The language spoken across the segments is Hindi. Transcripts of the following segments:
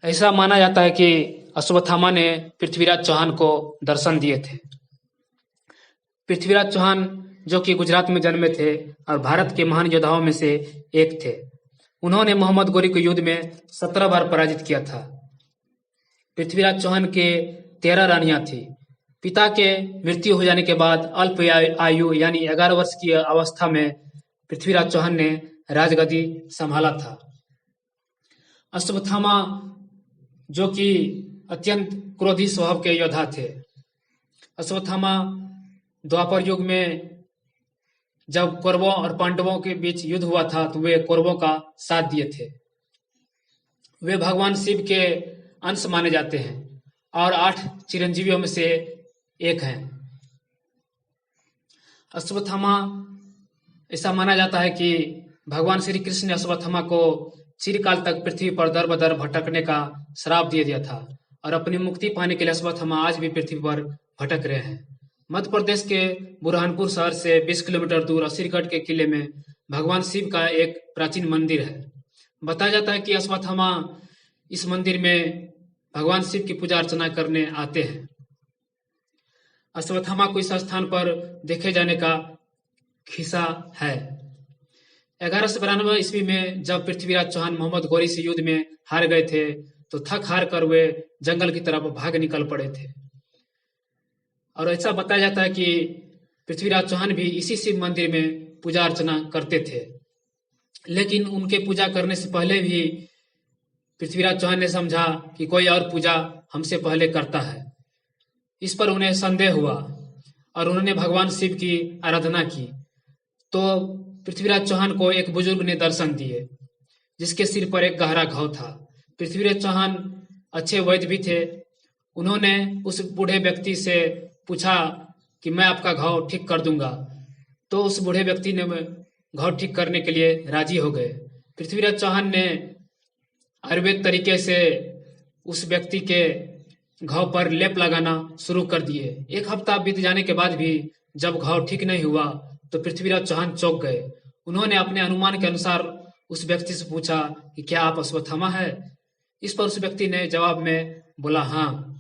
ऐसा माना जाता है कि अश्वत्थामा ने पृथ्वीराज चौहान को दर्शन दिए थे। पृथ्वीराज चौहान जो कि गुजरात में जन्मे थे और भारत के महान योद्धाओं में से एक थे। उन्होंने मोहम्मद गोरी को युद्ध में 17 बार पराजित किया था। पृथ्वीराज चौहान के 13 रानियां थी। पिता के मृत्यु हो जाने के बाद अल्प आयु यानी 11 वर्ष की अवस्था में पृथ्वीराज चौहान ने राजगद्दी संभाला था। अश्वत्थामा जो कि अत्यंत क्रोधी स्वभाव के योद्धा थे। अश्वत्थामा द्वापर युग में जब कौरवों और पांडवों के बीच युद्ध हुआ था तो वे कौरवों का साथ दिए थे। वे भगवान शिव के अंश माने जाते हैं और 8 चिरंजीवियों में से एक हैं। अश्वत्थामा ऐसा माना जाता है कि भगवान श्री कृष्ण ने अश्वत्थामा को चिरकाल तक पृथ्वी पर दर बदर भटकने का श्राप दे दिया था और अपनी मुक्ति पाने के लिए अश्वत्थामा आज भी पृथ्वी पर भटक रहे हैं। मध्य प्रदेश के बुरहानपुर शहर से 20 किलोमीटर दूर असीरगढ़ के किले में भगवान शिव का एक प्राचीन मंदिर है। बताया जाता है कि अश्वत्थामा इस मंदिर में भगवान शिव की पूजा अर्चना करने आते हैं। अश्वत्थामा को इस स्थान पर देखे जाने का खिस्सा है। 1192 ईस्वी में जब पृथ्वीराज चौहान मोहम्मद गोरी से युद्ध में हार गए थे तो थक हार कर वे जंगल की तरफ भाग निकल पड़े थे। और ऐसा बताया जाता है कि पृथ्वीराज चौहान भी इसी शिव मंदिर में पूजा अर्चना करते थे। लेकिन उनके पूजा करने से पहले भी पृथ्वीराज चौहान ने समझा कि कोई और पूजा हमसे पहले करता है। इस पर उन्हें संदेह हुआ और उन्होंने भगवान शिव की आराधना की। तो पृथ्वीराज चौहान को एक बुजुर्ग ने दर्शन दिए जिसके सिर पर एक गहरा घाव था। पृथ्वीराज चौहान अच्छे वैद्य भी थे। उन्होंने उस बूढ़े व्यक्ति से पूछा कि मैं आपका घाव ठीक कर दूंगा। तो उस बूढ़े व्यक्ति ने घाव ठीक करने के लिए राजी हो गए। पृथ्वीराज चौहान ने आयुर्वेद तरीके से उस व्यक्ति के घाव पर लेप लगाना शुरू कर दिए। 1 हफ्ता बीत जाने के बाद भी जब घाव ठीक नहीं हुआ तो पृथ्वीराज चौहान चौंक गए। उन्होंने अपने अनुमान के अनुसार उस व्यक्ति से पूछा कि क्या आप अश्वत्थामा है? इस पर उस व्यक्ति ने जवाब में बोला हाँ।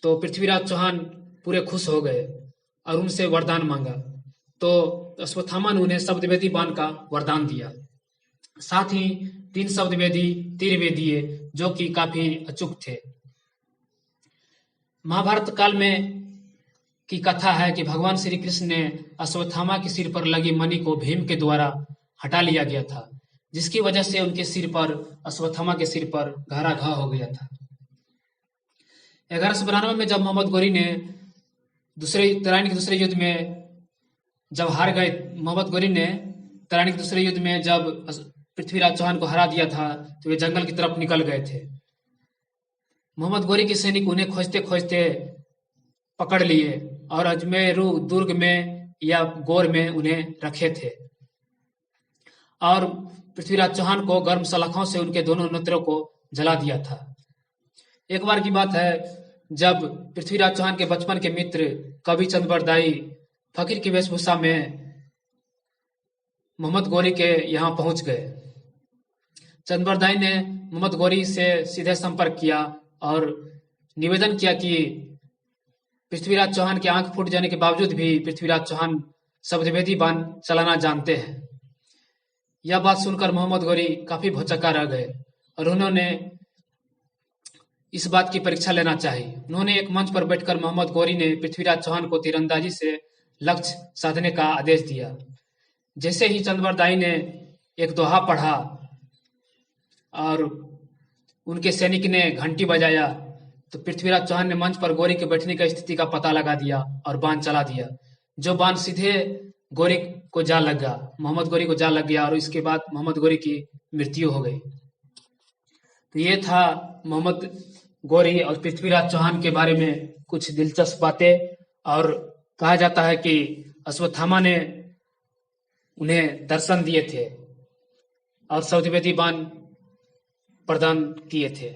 तो पृथ्वीराज चौहान पूरे खुश हो गए और उनसे वरदान मांगा। तो अश्वत्थामा ने उन्हें शब्दवेदी बाण का वरदान दिया। साथ ही 3 शब्दवेदी तीर वे दिए जो कि काफी अचूक थे। महाभारत काल में की कथा है कि भगवान श्री कृष्ण ने अश्वत्थामा के सिर पर लगी मणि को भीम के द्वारा हटा लिया गया था, जिसकी वजह से उनके सिर पर अश्वत्थामा के सिर पर गहरा घाव हो गया था। 1192 में जब मोहम्मद गोरी ने तराइन के दूसरे युद्ध में जब हार गए, मोहम्मद गोरी ने तराइन के दूसरे युद्ध में जब पृथ्वीराज चौहान को हरा दिया था तो वे जंगल की तरफ निकल गए थे। मोहम्मद गोरी के सैनिक उन्हें खोजते खोजते पकड़ लिए और अजमेरू दुर्ग में या गोर में उन्हें रखे थे और पृथ्वीराज चौहान को गर्म सलाखों से उनके दोनों नेत्रों को जला दिया था। एक बार की बात है जब पृथ्वीराज चौहान के बचपन के मित्र कवि चंद्रबरदाई फकीर की वेशभूषा में मोहम्मद गोरी के यहाँ पहुंच गए। चंद्रबरदाई ने मोहम्मद गोरी से सीधे संपर्क किया और निवेदन किया कि पृथ्वीराज चौहान की आंख फूट जाने के बावजूद भी पृथ्वीराज चौहान शब्दवेदी बाण चलाना जानते हैं। यह बात सुनकर मोहम्मद गोरी काफी भौचक्का रह गए और उन्होंने इस बात की परीक्षा लेना चाहिए। उन्होंने एक मंच पर बैठकर मोहम्मद गोरी ने पृथ्वीराज चौहान को तीरंदाजी से लक्ष्य साधने का आदेश दिया। जैसे ही चंद्रबरदाई ने एक दोहा पढ़ा और उनके सैनिक ने घंटी बजाया तो पृथ्वीराज चौहान ने मंच पर गोरी के बैठने की स्थिति का पता लगा दिया और बाण चला दिया। जो बाण सीधे गोरी को जा लग गया, मोहम्मद गोरी को जा लग गया और इसके बाद मोहम्मद गोरी की मृत्यु हो गई। तो ये था मोहम्मद गोरी और पृथ्वीराज चौहान के बारे में कुछ दिलचस्प बातें। और कहा जाता है कि अश्वत्थामा ने उन्हें दर्शन दिए थे और शब्दवेदी बाण प्रदान किए थे।